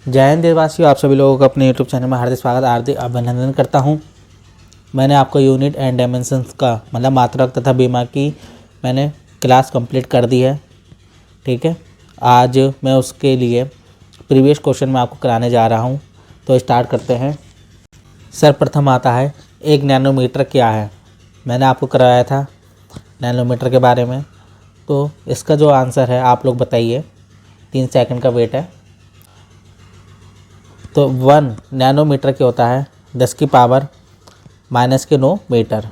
जय हिंद देशवासियों, आप सभी लोगों का अपने यूट्यूब चैनल में हार्दिक स्वागत, हार्दिक अभिनंदन करता हूं। मैंने आपको यूनिट एंड डायमेंशंस का मतलब मात्रक तथा बीमा की मैंने क्लास कंप्लीट कर दी है। ठीक है, आज मैं उसके लिए प्रीवियस क्वेश्चन में आपको कराने जा रहा हूं। तो स्टार्ट करते हैं। सर्वप्रथम आता है 1 नैनोमीटर क्या है। मैंने आपको कराया था नैनोमीटर के बारे में। तो इसका जो आंसर है आप लोग बताइए। 3 सेकंड का वेट है। तो 1 नैनोमीटर क्या होता है? 10 की पावर -9 मीटर,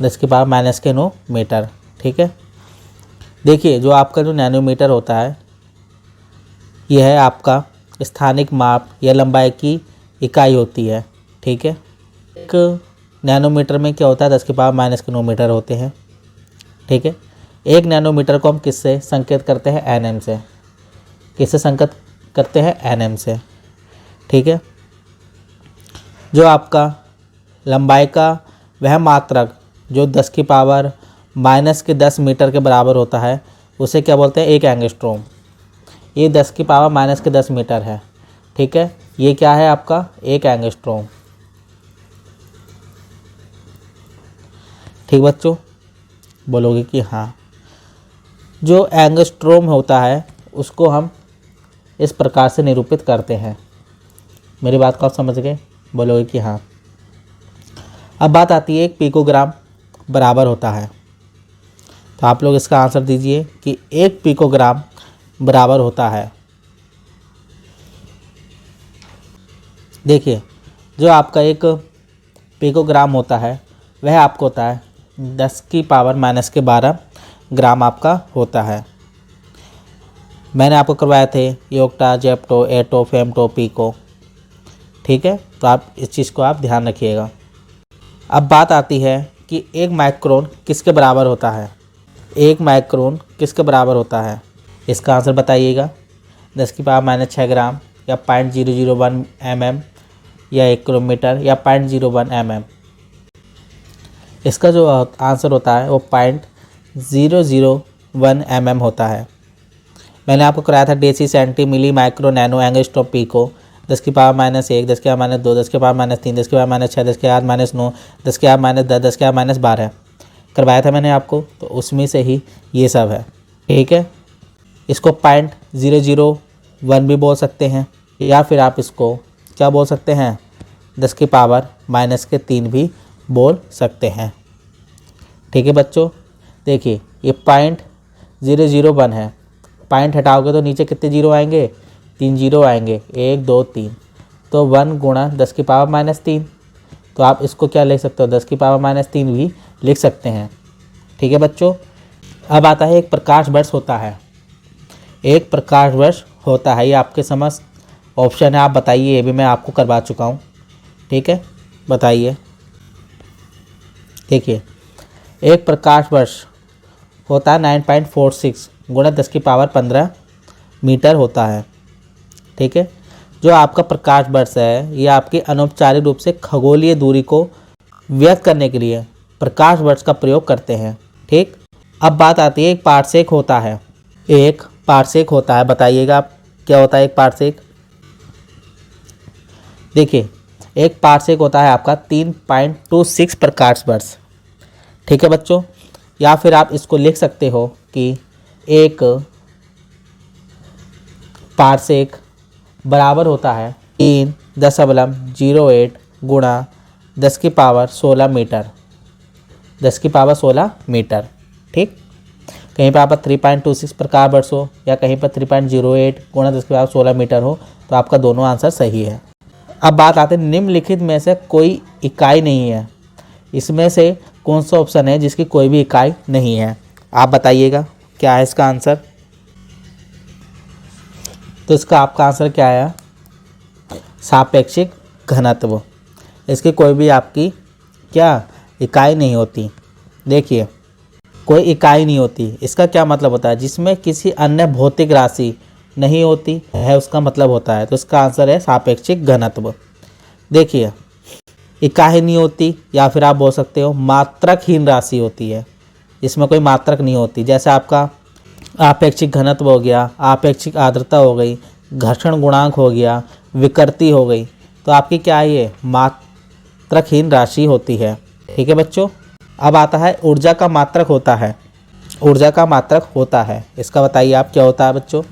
10 की पावर -9 मीटर। ठीक है, देखिए जो आपका जो नैनोमीटर होता है यह है आपका स्थानिक माप या लंबाई की इकाई होती है। ठीक है, एक नैनोमीटर में क्या होता है? 10 की पावर -9 मीटर होते हैं। ठीक है, 1 नैनोमीटर को हम किससे संकेत करते हैं? एनएम से। किससे संकेत करते हैं? एनएम से। ठीक है, जो आपका लंबाई का वह मात्रक जो 10 की पावर -10 मीटर के बराबर होता है उसे क्या बोलते हैं? 1 एंगस्ट्रॉम। ये 10 की पावर -10 मीटर है। ठीक है, ये क्या है आपका? 1 एंगस्ट्रॉम। ठीक बच्चों, बोलोगे कि हाँ। जो एंगस्ट्रॉम होता है उसको हम इस प्रकार से निरूपित करते हैं। मेरी बात को आप समझ गए? बोलोगे कि हाँ। अब बात आती है 1 पिकोग्राम बराबर होता है। तो आप लोग इसका आंसर दीजिए कि 1 पिकोग्राम बराबर होता है। देखिए जो आपका 1 पिकोग्राम होता है वह आपको होता है 10 की पावर -12 ग्राम आपका होता है। मैंने आपको करवाए थे योक्टा, जेप्टो, एटो, फेमटो, पिको। ठीक है, तो आप इस चीज़ को आप ध्यान रखिएगा। अब बात आती है कि 1 माइक्रोन किसके बराबर होता है? 1 माइक्रोन किसके बराबर होता है? इसका आंसर बताइएगा। 10 की पावर -6 ग्राम या 0.001 mm या 1 किलोमीटर या 0.01 mm। इसका जो आंसर होता है वो 0.001 mm होता है। मैंने आपको कराया था डेसी, सेंटी, मिली, माइक्रो, नैनो, एंगस्ट्रॉम, पिको। 10 की पावर -1, 10 की पावर -2, 10 की पावर -3, 10 की पावर -6, 10 की पावर -9, 10 की पावर -10, 10 की पावर -12 करवाया था मैंने आपको। तो उसमें से ही ये सब है। ठीक है, इसको 0.001 भी बोल सकते हैं या फिर आप इसको क्या बोल सकते हैं? 10 की पावर -3 भी बोल सकते हैं। ठीक है बच्चों, देखिए ये 0.001 है। पॉइंट हटाओगे तो नीचे कितने जीरो आएंगे? 3 जीरो आएंगे। 1 2 3। तो 1 गुणा 10 की पावर -3। तो आप इसको क्या लिख सकते हो? 10 की पावर -3 भी लिख सकते हैं। ठीक है बच्चों, अब आता है 1 प्रकाश वर्ष होता है। 1 प्रकाश वर्ष होता है, ये आपके समझ ऑप्शन है। आप बताइए, ये भी मैं आपको करवा चुका हूँ। ठीक है, बताइए। देखिए 1 प्रकाश वर्ष होता है 9.46 गुणा 10 की पावर 15 मीटर होता है। ठीक है, जो आपका प्रकाश वर्ष है ये आपकी अनौपचारिक रूप से खगोलीय दूरी को व्यक्त करने के लिए प्रकाश वर्ष का प्रयोग करते हैं। ठीक, अब बात आती है 1 पारसेक होता है। 1 पारसेक होता है, बताइएगा आप क्या होता है 1 पारसेक? देखिए 1 पारसेक होता है आपका 3.26 प्रकाश वर्ष। ठीक है बच्चों, या फिर आप इसको लिख सकते हो कि 1 पारसेक बराबर होता है 3.08 गुणा 10 की पावर 16 मीटर। 10 की पावर 16 मीटर। ठीक, कहीं पर आपका 3.26 प्रकाश वर्ष हो या कहीं पर 3.08 गुणा 10 की पावर 16 मीटर हो तो आपका दोनों आंसर सही है। अब बात आते हैं निम्नलिखित में से कोई इकाई नहीं है। इसमें से कौन सा ऑप्शन है जिसकी कोई भी इकाई नहीं है? आप बताइएगा क्या है इसका आंसर। तो इसका आपका आंसर क्या आया? सापेक्षिक घनत्व। इसकी कोई भी आपकी क्या इकाई नहीं होती। देखिए कोई इकाई नहीं होती, इसका क्या मतलब होता है? जिसमें किसी अन्य भौतिक राशि नहीं होती है उसका मतलब होता है। तो इसका आंसर है सापेक्षिक घनत्व। देखिए इकाई नहीं होती या फिर आप बोल सकते हो मात्रकहीन राशि होती है, इसमें कोई मात्रक नहीं होती। जैसे आपका आपेक्षिक घनत्व हो गया, आपेक्षिक आर्द्रता हो गई, घर्षण गुणांक हो गया, विकृति हो गई, तो आपकी क्या है ये मात्रकहीन राशि होती है। ठीक है बच्चों। अब आता है ऊर्जा का मात्रक होता है। ऊर्जा का मात्रक होता है, इसका बताइए आप क्या होता है बच्चों।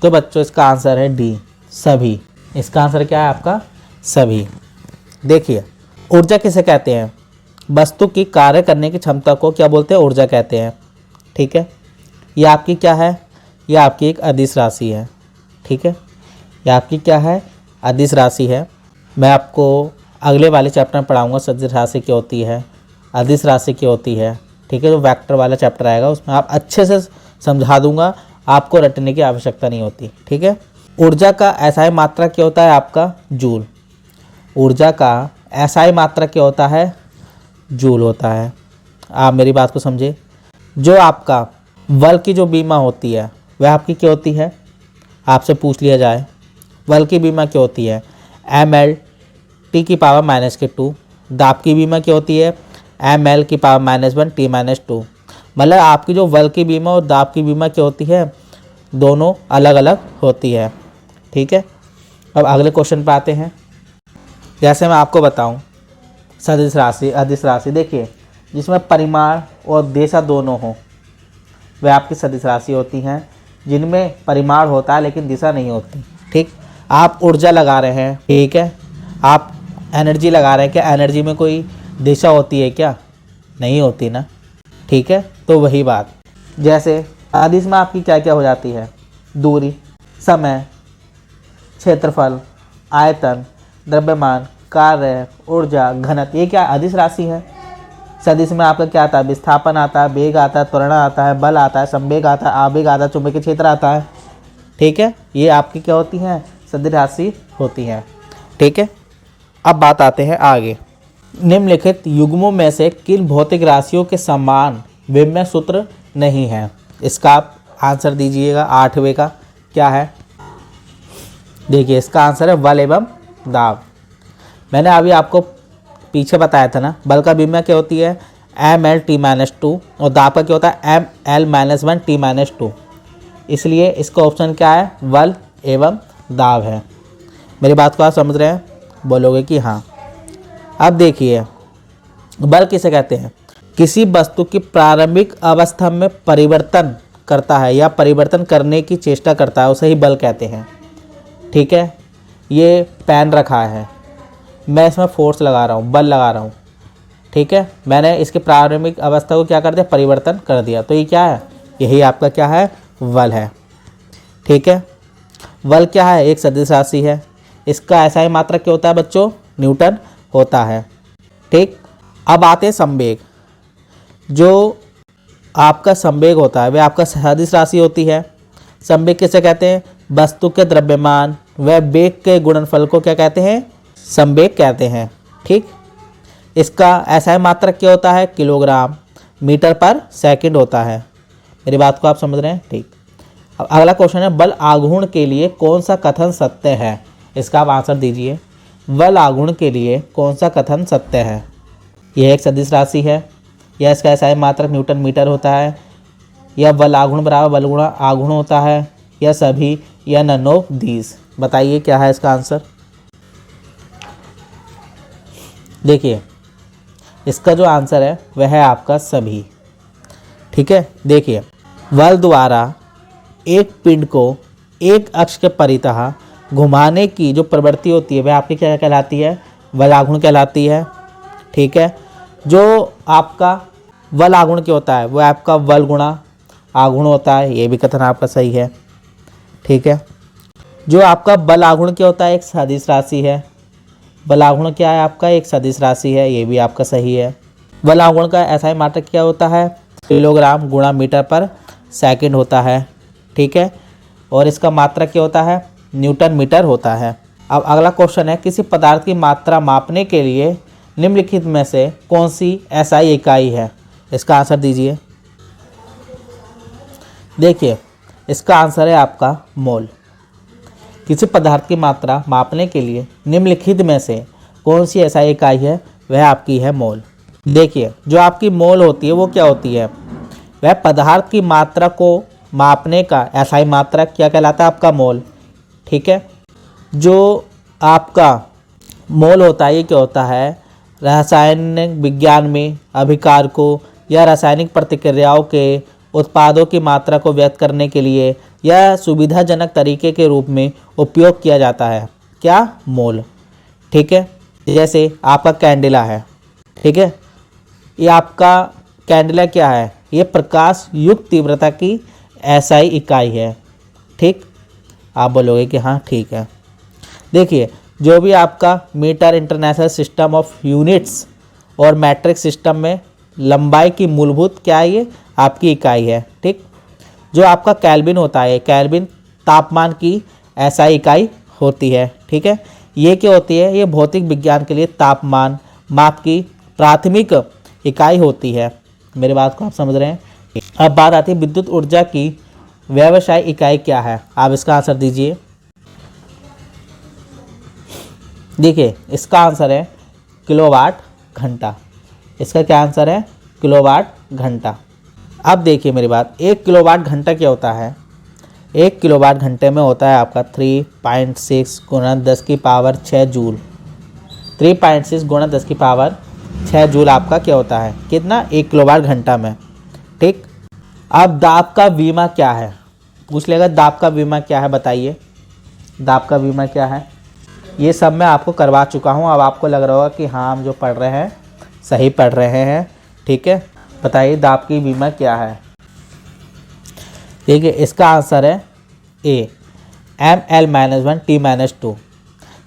तो बच्चों इसका आंसर है डी, सभी। इसका आंसर क्या है आपका, सभी। देखिए ऊर्जा किसे कहते हैं, वस्तु की कार्य करने की क्षमता को क्या बोलते हैं, ऊर्जा कहते हैं। ठीक है, ये आपकी क्या है, ये आपकी एक अदिश राशि है। ठीक है, ये आपकी क्या है, अदिश राशि है। मैं आपको अगले वाले चैप्टर में पढ़ाऊंगा सदिश राशि क्या होती है, अदिश राशि क्या होती है। ठीक है, जो वेक्टर वाला चैप्टर आएगा उसमें आप अच्छे से समझा दूंगा, आपको रटने की आवश्यकता नहीं होती। ठीक है, ऊर्जा का एसआई मात्रक क्या होता है आपका, जूल। ऊर्जा का एसआई मात्रक क्या होता है, जूल होता है। आप मेरी बात को समझे। जो आपका बल की जो बीमा होती है वह आपकी क्या होती है, आपसे पूछ लिया जाए बल की बीमा क्या होती है, ml T⁻⁻2। दाब की बीमा क्या होती है, ml⁻⁻1 T⁻2। मतलब आपकी जो बल की बीमा और दाब की बीमा क्या होती है, दोनों अलग अलग होती है। ठीक है, अब अगले क्वेश्चन पे आते हैं। जैसे मैं आपको बताऊं सदिश राशि, अदिश राशि, देखिए जिसमें परिमाण और दिशा दोनों हो वे आपकी सदिश राशि होती हैं। जिनमें परिमाण होता है लेकिन दिशा नहीं होती। ठीक, आप ऊर्जा लगा रहे हैं, ठीक है, आप एनर्जी लगा रहे हैं, क्या एनर्जी में कोई दिशा होती है क्या, नहीं होती ना। ठीक है, तो वही बात, जैसे अदिश में आपकी क्या क्या हो जाती है, दूरी, समय, क्षेत्रफल, आयतन, द्रव्यमान, कार्य, ऊर्जा, घनत्व, ये क्या अदिश राशि है। सदिश में आपका क्या आता है, विस्थापन आता है, वेग आता है, त्वरण आता है, बल आता है, संवेग आता है, आवेग आता है, चुंबकीय क्षेत्र आता है। ठीक है, ये आपकी क्या होती हैं, सदिश राशि होती हैं। ठीक है, अब बात आते हैं आगे। निम्नलिखित युग्मों में से किन भौतिक राशियों के समान विनिमय सूत्र नहीं है। इसका आप आंसर दीजिएगा। 8वें का क्या है, देखिए इसका आंसर है बल एवं दाब। मैंने अभी आपको पीछे बताया था ना, बल का विनिमय क्या होती है, ml T⁻2 और दाब का क्या होता है, ml-1 T⁻2। इसलिए इसका ऑप्शन क्या है, बल एवं दाब है। मेरी बात को आप समझ रहे हैं, बोलोगे कि हाँ। अब देखिए बल किसे कहते हैं, किसी वस्तु की प्रारंभिक अवस्था में परिवर्तन करता है या परिवर्तन करने की चेष्टा करता है, उसे ही बल कहते हैं। ठीक है, ये पेन रखा है, मैं इसमें फोर्स लगा रहा हूँ, बल लगा रहा हूँ। ठीक है, मैंने इसके प्रारंभिक अवस्था को क्या कर दिया, परिवर्तन कर दिया, तो ये क्या है, यही आपका क्या है, बल है। ठीक है, बल क्या है, एक सदिश राशि है। इसका एसआई मात्रक क्या होता है बच्चों, न्यूटन होता है। ठीक, अब आते हैं संवेग। जो आपका संवेग होता है वह आपका सदिश राशि होती है। संवेग किसे कहते हैं, वस्तु के द्रव्यमान व वेग के गुणनफल को क्या कहते हैं, संवेग कहते हैं। ठीक, इसका एसआई मात्रक क्या होता है, किलोग्राम मीटर पर सेकंड होता है। मेरी बात को आप समझ रहे हैं। ठीक, अब अगला क्वेश्चन है, बल आघूर्ण के लिए कौन सा कथन सत्य है। इसका आप आंसर दीजिए। बल आघूर्ण के लिए कौन सा कथन सत्य है। यह एक सदिश राशि है, या इसका एसआई मात्रक न्यूटन मीटर होता है, या बल आघूर्ण बराबर बल गुणा आघूर्ण होता है, या सभी, या नन ऑफ दीज। बताइए क्या है इसका आंसर। देखिए इसका जो आंसर है वह है आपका सभी। ठीक है, देखिए बल द्वारा एक पिंड को एक अक्ष के परितः घुमाने की जो प्रवृत्ति होती है वह आपकी क्या कहलाती है, बल आघूर्ण कहलाती है। ठीक है, जो आपका बल आघूर्ण क्या होता है, वह आपका बल गुणा आघूर्ण होता है, ये भी कथन आपका सही है। ठीक है, जो आपका बल आघूर्ण क्या होता है, एक सदिश राशि है। बल आघूर्ण क्या है आपका, एक सदिश राशि है, ये भी आपका सही है। बल आघूर्ण का एसआई मात्रक क्या होता है, किलोग्राम गुणा मीटर पर सेकंड होता है। ठीक है, और इसका मात्रक क्या होता है, न्यूटन मीटर होता है। अब अगला क्वेश्चन है, किसी पदार्थ की मात्रा मापने के लिए निम्नलिखित में से कौन सी एसआई इकाई है। इसका आंसर दीजिए। देखिए इसका आंसर है आपका मोल। किसी पदार्थ की मात्रा मापने के लिए निम्नलिखित में से कौन सी एसआई इकाई है, वह आपकी है मोल। देखिए जो आपकी मोल होती है वो क्या होती है, वह पदार्थ की मात्रा को मापने का एसआई मात्रक क्या कहलाता है? आपका मोल। ठीक है, जो आपका मोल होता है ये क्या होता है? रासायनिक विज्ञान में अभिकारकों या रासायनिक प्रतिक्रियाओं के उत्पादों की मात्रा को व्यक्त करने के लिए या सुविधाजनक तरीके के रूप में उपयोग किया जाता है। क्या? मोल। ठीक है, जैसे आपका कैंडिला है। ठीक है, ये आपका कैंडिला क्या है? ये प्रकाश युक्त तीव्रता की एसआई इकाई है। ठीक, आप बोलोगे कि हाँ ठीक है। देखिए, जो भी आपका metre international system of units और मैट्रिक सिस्टम में लंबाई की मूलभूत क्या है? ये आपकी इकाई है। ठीक, जो आपका केल्विन होता है, केल्विन तापमान की एसआई इकाई होती है। ठीक है, ये क्या होती है? ये भौतिक विज्ञान के लिए तापमान माप की प्राथमिक इकाई होती है। मेरी बात को आप समझ रहे हैं? अब बात आती है विद्युत ऊर्जा की व्यवसाय इकाई क्या है? आप इसका आंसर दीजिए। देखिए, इसका आंसर है किलोवाट घंटा। इसका क्या आंसर है? किलोवाट घंटा। अब देखिए मेरी बात, 1 किलोवाट घंटा क्या होता है? 1 किलोवाट घंटे में होता है आपका 3.6 गुणा 10 की पावर 6 जूल। 3.6 गुणा 10 की पावर 6 जूल आपका क्या होता है? कितना? 1 किलोवाट घंटा में। ठीक, अब दाब का बीमा क्या है? पूछ लेगा दाब का बीमा क्या है, बताइए। दाब का बीमा क्या है? ये सब मैं आपको करवा चुका हूँ। अब आपको लग रहा होगा कि हाँ हम जो पढ़ रहे हैं सही पढ़ रहे हैं। ठीक है, बताइए दाब की बीमा क्या है? देखिए, इसका आंसर है ए, ML-1 T-2।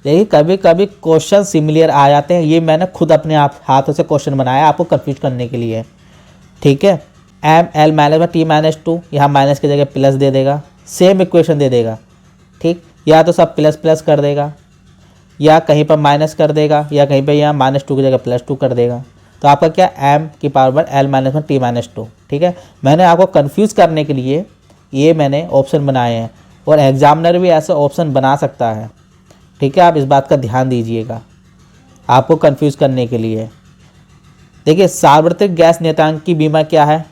देखिए, कभी कभी क्वेश्चन सिमिलर आ जाते हैं। ये मैंने खुद अपने आप हाथों से क्वेश्चन बनाया आपको कंफ्यूज करने के लिए। ठीक है, ML-1 T-2, यहाँ माइनस की जगह प्लस दे देगा, सेम इक्वेशन दे देगा। ठीक, या तो सब प्लस प्लस कर देगा, या कहीं पर माइनस कर देगा, या कहीं पर यहाँ -2 की जगह +2 कर देगा। तो आपका क्या? M⁻L-1 T-2। ठीक है, मैंने आपको कंफ्यूज करने के लिए ये मैंने ऑप्शन बनाए हैं, और एग्जामिनर भी ऐसे ऑप्शन बना सकता है। ठीक है, आप इस बात का ध्यान दीजिएगा, आपको कंफ्यूज करने के लिए। देखिए, सार्वत्रिक गैस नियतांक की बीमा क्या है?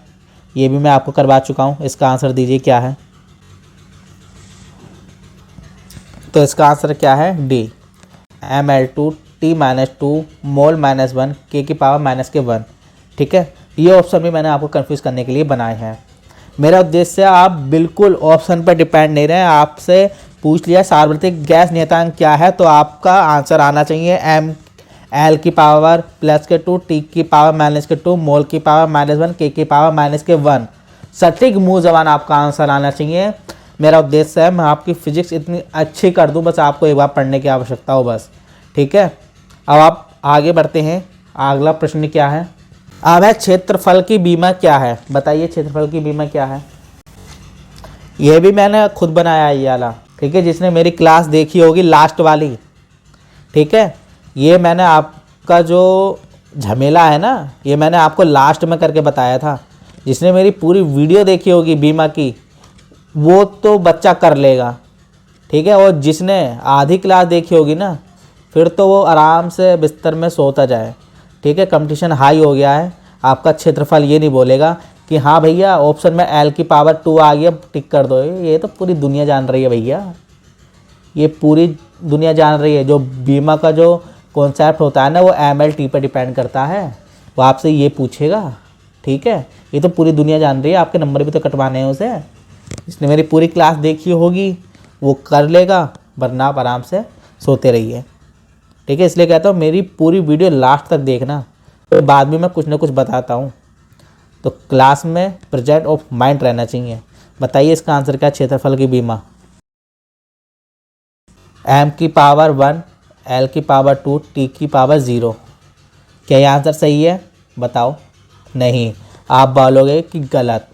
ये भी मैं आपको करवा चुका हूँ। इसका आंसर दीजिए क्या है? तो इसका आंसर क्या है? डी, ML2 T-2 मोल -1 K की पावर -1। ठीक है, ये ऑप्शन भी मैंने आपको कंफ्यूज करने के लिए बनाए हैं। मेरा उद्देश्य आप बिल्कुल ऑप्शन पर डिपेंड नहीं रहे। आपसे पूछ लिया सार्वत्रिक गैस नियतांक क्या है, तो आपका आंसर आना चाहिए ML की पावर +2 T की पावर -2 मोल की पावर -1 K की पावर -1। सटीक मुँह जबान आपका आंसर आना चाहिए। मेरा उद्देश्य है मैं आपकी फिजिक्स इतनी अच्छी कर दूं, बस आपको एक बार पढ़ने की आवश्यकता हो बस। ठीक है, अब आप आगे बढ़ते हैं। अगला प्रश्न क्या है? अब है क्षेत्रफल की बीमा क्या है? बताइए क्षेत्रफल की बीमा क्या है? ये भी मैंने खुद बनाया है ये वाला। ठीक है, जिसने मेरी क्लास देखी होगी लास्ट वाली। ठीक है, ये मैंने आपका जो झमेला है ना, ये मैंने आपको लास्ट में करके बताया था। जिसने मेरी पूरी वीडियो देखी होगी बीमा की, वो तो बच्चा कर लेगा। ठीक है, और जिसने आधी क्लास देखी होगी ना, फिर तो वो आराम से बिस्तर में सोता जाए। ठीक है, कंपटीशन हाई हो गया है। आपका क्षेत्रफल ये नहीं बोलेगा कि हाँ भैया ऑप्शन में L की पावर 2 आ गई, अब टिक कर दो। ये तो पूरी दुनिया जान रही है भैया, ये पूरी दुनिया जान रही है। जो बीमा का जो कॉन्सेप्ट होता है ना, वो ML-T पर डिपेंड करता है। वो आपसे ये पूछेगा। ठीक है, ये तो पूरी दुनिया जान रही है। आपके नंबर भी तो कटवाने हैं उसे। इसने मेरी पूरी क्लास देखी होगी वो कर लेगा, वरना आप आराम से सोते रहिए। ठीक है, इसलिए कहता हूँ मेरी पूरी वीडियो लास्ट तक देखना, तो बाद में मैं कुछ ना कुछ बताता हूँ। तो क्लास में प्रेजेंट ऑफ माइंड रहना चाहिए। बताइए इसका आंसर क्या? क्षेत्रफल की बीमा M की पावर 1 L की पावर 2 T की पावर 0। क्या ये आंसर सही है? बताओ। नहीं, आप बोलोगे कि गलत।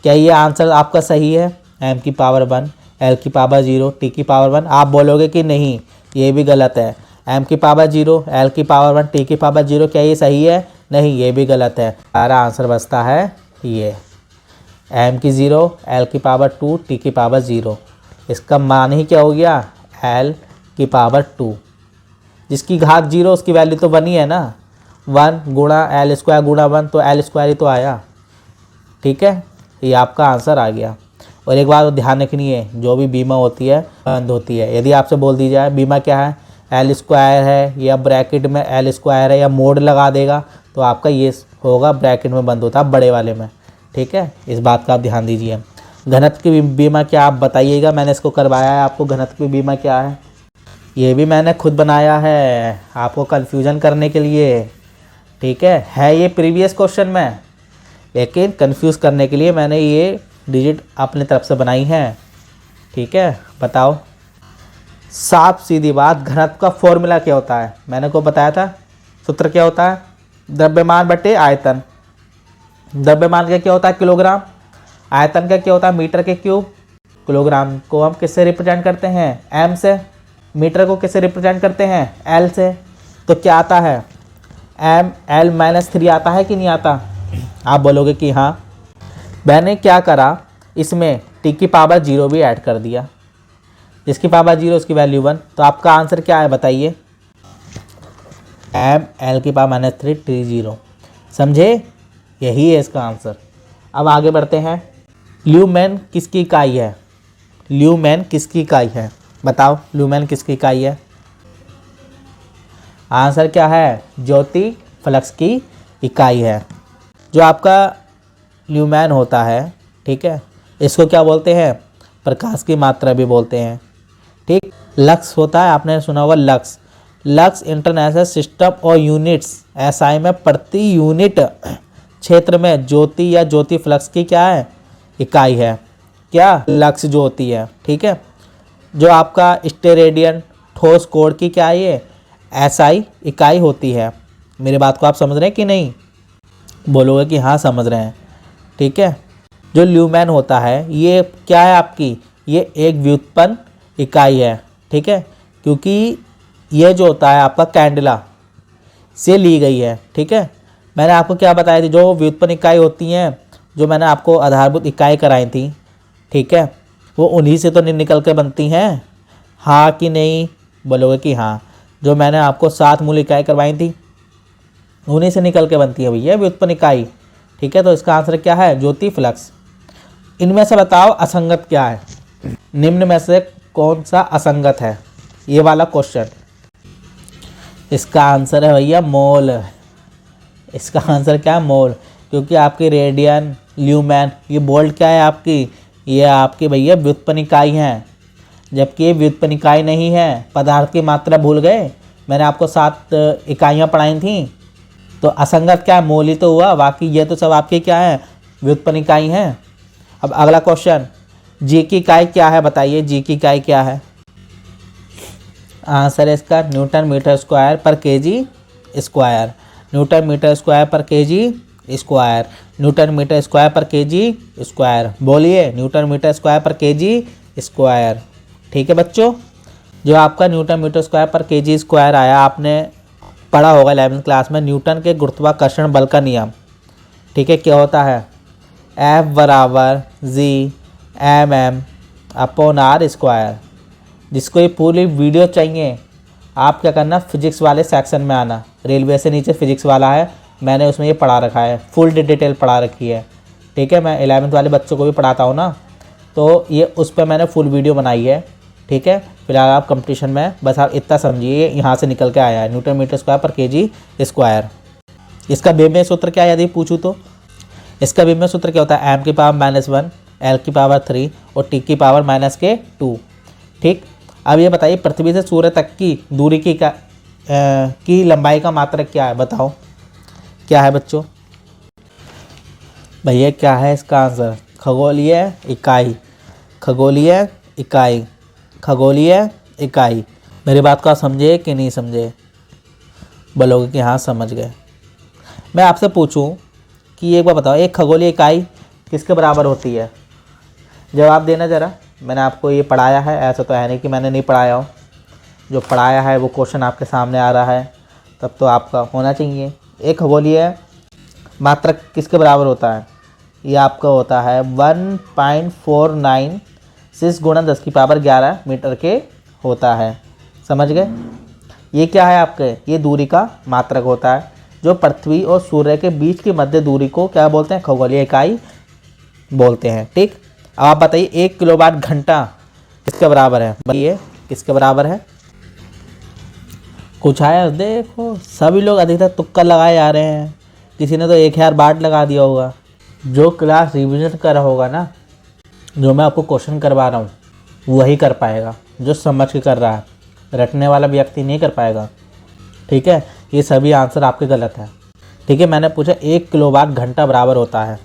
क्या ये आंसर आपका सही है? M की पावर 1 L की पावर 0 T की पावर 1। आप बोलोगे कि नहीं ये भी गलत है। M की पावर 0 L की पावर 1 T की पावर 0, क्या ये सही है? नहीं, ये भी गलत है। हमारा आंसर बचता है ये M की 0 L की पावर 2 T की पावर 0। इसका मान ही क्या हो गया? L की पावर 2। जिसकी घात 0 उसकी वैल्यू तो 1 ही है ना। 1 गुणा L² गुणा 1, तो L² ही तो आया। ठीक है, ये आपका आंसर आ गया। और एक बात ध्यान रखनी है, जो भी बीमा होती है बंद होती है। यदि आपसे बोल दी जाए बीमा क्या है, एल स्क्वायर है या ब्रैकेट में एल स्क्वायर है या मोड लगा देगा, तो आपका ये होगा ब्रैकेट में बंद होता है बड़े वाले में। ठीक है, इस बात का आप ध्यान दीजिए। घनत्व की बीमा क्या आप बताइएगा, मैंने इसको करवाया है आपको। घनत्व की बीमा क्या है, ये भी मैंने खुद बनाया है आपको कन्फ्यूजन करने के लिए। ठीक है ये प्रीवियस क्वेश्चन में, लेकिन कंफ्यूज करने के लिए मैंने ये डिजिट अपनी तरफ से बनाई है। ठीक है, बताओ साफ सीधी बात, घनत्व का फॉर्मूला क्या होता है, मैंने को बताया था। सूत्र क्या होता है, द्रव्यमान बटे आयतन। द्रव्यमान का क्या होता है, किलोग्राम। आयतन का क्या होता है, मीटर के क्यूब। किलोग्राम को हम किससे रिप्रेजेंट करते हैं, एम से। मीटर को किससे रिप्रेजेंट करते हैं, एल से। तो क्या आता है, एम एल -3 आता है कि नहीं आता। आप बोलोगे कि हाँ। मैंने क्या करा, इसमें टी की पावर 0 भी ऐड कर दिया, जिसकी पावर 0 उसकी वैल्यू 1। तो आपका आंसर क्या है बताइए, एम एल की पावर -3 टी 0। समझे, यही है इसका आंसर। अब आगे बढ़ते हैं। ल्यूमेन किसकी इकाई है, ल्यूमेन किसकी इकाई है, बताओ ल्यूमेन किसकी इकाई है। आंसर क्या है, ज्योति फ्लक्स की इकाई है। जो आपका ल्यूमेन होता है, ठीक है, इसको क्या बोलते हैं, प्रकाश की मात्रा भी बोलते हैं। ठीक, लक्स होता है, आपने सुना होगा लक्स। लक्स इंटरनेशनल सिस्टम और यूनिट्स एसआई में प्रति यूनिट क्षेत्र में ज्योति या ज्योति फ्लक्स की क्या है, इकाई है। क्या, लक्स जो होती है। ठीक है, जो आपका स्टेरेडियन ठोस कोण की क्या है, ये एसआई इकाई होती है। मेरी बात को आप समझ रहे हैं कि नहीं, बोलोगे कि हाँ समझ रहे हैं। ठीक है, जो ल्यूमेन होता है ये क्या है आपकी, ये एक व्युत्पन्न इकाई है। ठीक है, क्योंकि ये जो होता है आपका कैंडला से ली गई है। ठीक है, मैंने आपको क्या बताया थी, जो व्युत्पन्न इकाई होती हैं, जो मैंने आपको आधारभूत इकाई कराई थी, ठीक है, वो उन्हीं से तो निकल के बनती हैं। हाँ कि नहीं, बोलोगे कि हाँ। जो मैंने आपको 7 मूल इकाई करवाई थी, उन्हीं से निकल के बनती है भैया व्युत्पन्न इकाई। ठीक है, तो इसका आंसर क्या है, ज्योति फ्लक्स। इनमें से बताओ असंगत क्या है, निम्न में से कौन सा असंगत है, ये वाला क्वेश्चन। इसका आंसर है भैया मोल। इसका आंसर क्या है, मोल। क्योंकि आपकी रेडियन, ल्यूमेन, ये बोल्ट क्या है आपकी, ये आपकी भैया व्युत्पन्न इकाई हैं, जबकि ये व्युत्पन्न इकाई नहीं है। पदार्थ की मात्रा भूल गए, मैंने आपको 7 इकाइयाँ पढ़ाई थी। तो असंगत क्या है, मोल ही तो हुआ, बाकी ये तो सब आपकी क्या है, व्युत्पन्न इकाई हैं। अब अगला क्वेश्चन, जी की इकाई क्या है बताइए, जी की इकाई क्या है। आंसर है इसका newton metre square per kg square. Newton metre square per kg square. Newton metre square per kg square. बोलिए, newton metre square per kg square. ठीक है बच्चों, जो आपका newton metre square per kg square आया, आपने पढ़ा होगा 11वीं क्लास में, न्यूटन के गुरुत्वाकर्षण बल का नियम। ठीक है, क्या होता है, F बराबर G/m/r स्क्वायर। जिसको ये पूरी वीडियो चाहिए, आप क्या करना, फिजिक्स वाले सेक्शन में आना। रेलवे से नीचे फिजिक्स वाला है, मैंने उसमें ये पढ़ा रखा है, फुल डिटेल पढ़ा रखी है। ठीक है, मैं 11वीं वाले बच्चों को भी पढ़ाता हूँ ना, तो ये उस पर मैंने फुल वीडियो बनाई है। ठीक है, फिलहाल आप कंपटीशन में बस आप इतना समझिए, यहाँ से निकल के आया है Newton metre square per kg square. इसका विमेय सूत्र क्या है यदि पूछूँ तो, इसका विमेय सूत्र क्या होता है, m की पावर -1, l की पावर 3 और t की पावर -2। ठीक, अब ये बताइए पृथ्वी से सूर्य तक की दूरी की लंबाई का मात्रक क्या है, बताओ क्या है बच्चों। भैया क्या है इसका आंसर, खगोलीय इकाई। खगोलीय इकाई, खगोलीय इकाई। मेरी बात को आप समझे कि नहीं समझे, बोलोगे कि हाँ समझ गए। मैं आपसे पूछूं कि एक बार बताओ, एक खगोलीय इकाई किसके बराबर होती है, जवाब देना ज़रा। मैंने आपको ये पढ़ाया है, ऐसा तो है नहीं कि मैंने नहीं पढ़ाया हो। जो पढ़ाया है वो क्वेश्चन आपके सामने आ रहा है, तब तो आपका होना चाहिए। एक खगोलीय मात्रक किसके बराबर होता है, ये आपका होता है 1.496 × 10⁻11 मीटर के होता है। समझ गए, ये क्या है आपके, ये दूरी का मात्रक होता है। जो पृथ्वी और सूर्य के बीच की मध्य दूरी को क्या बोलते हैं, खगोलीय इकाई बोलते हैं। ठीक, अब आप बताइए 1 किलोवाट घंटा किसके बराबर है, बताइए किसके बराबर है। कुछ आया देखो, सभी लोग अधिकतर तुक्का लगाए जा रहे हैं, किसी ने तो 1000 वाट लगा दिया होगा। जो क्लास रिवीजन कर रहा होगा ना, जो मैं आपको क्वेश्चन करवा रहा हूँ वही कर पाएगा, जो समझ के कर रहा है। रटने वाला व्यक्ति नहीं कर पाएगा, ठीक है। ये सभी आंसर आपके गलत हैं, ठीक है। मैंने पूछा 1 किलोवाट घंटा बराबर होता है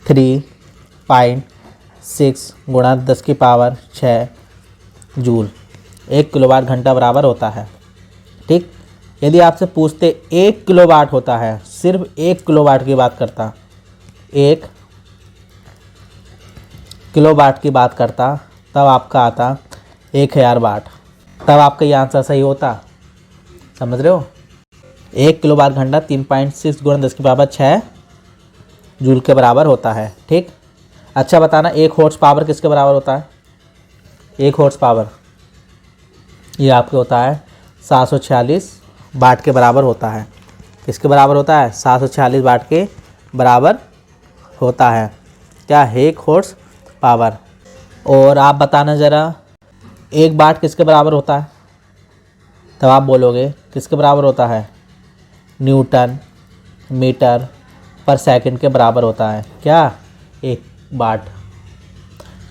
3.6 गुणा 10⁻6 जूल। 1 किलोवाट घंटा बराबर होता है, ठीक। यदि आपसे पूछते 1 किलोवाट होता है, सिर्फ 1 किलोवाट की बात करता, 1 किलोवाट की बात करता, तब आपका आता 1000 वाट, तब आपका ये आंसर सही होता। समझ रहे हो। 1 किलोवाट घंटा 3.6 गुणा 10⁻6 जूल के बराबर होता है, ठीक। अच्छा बताना 1 हॉर्स पावर किसके बराबर होता है। 1 हॉर्स पावर ये आपके होता है 746 वाट के बराबर होता है। किसके बराबर होता है, 746 वाट के बराबर होता है क्या, 1 हॉर्स पावर। और आप बताना ज़रा 1 वाट किसके बराबर होता है, तब आप बोलोगे किसके बराबर होता है, न्यूटन मीटर पर सेकंड के बराबर होता है क्या, 1 वाट,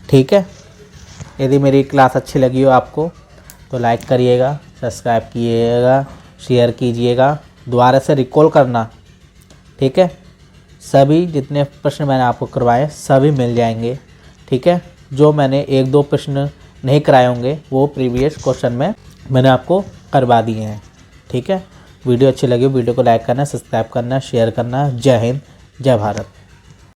ठीक है। यदि मेरी क्लास अच्छी लगी हो आपको तो लाइक करिएगा, सब्सक्राइब कीजिएगा, शेयर कीजिएगा, दोबारा से रिकॉल करना, ठीक है। सभी जितने प्रश्न मैंने आपको करवाए सभी मिल जाएंगे, ठीक है। जो मैंने 1-2 प्रश्न नहीं कराए होंगे वो प्रीवियस क्वेश्चन में मैंने आपको करवा दिए हैं, ठीक है। वीडियो अच्छी लगी वीडियो को लाइक करना, सब्सक्राइब करना, शेयर करना। जय हिंद, जय भारत।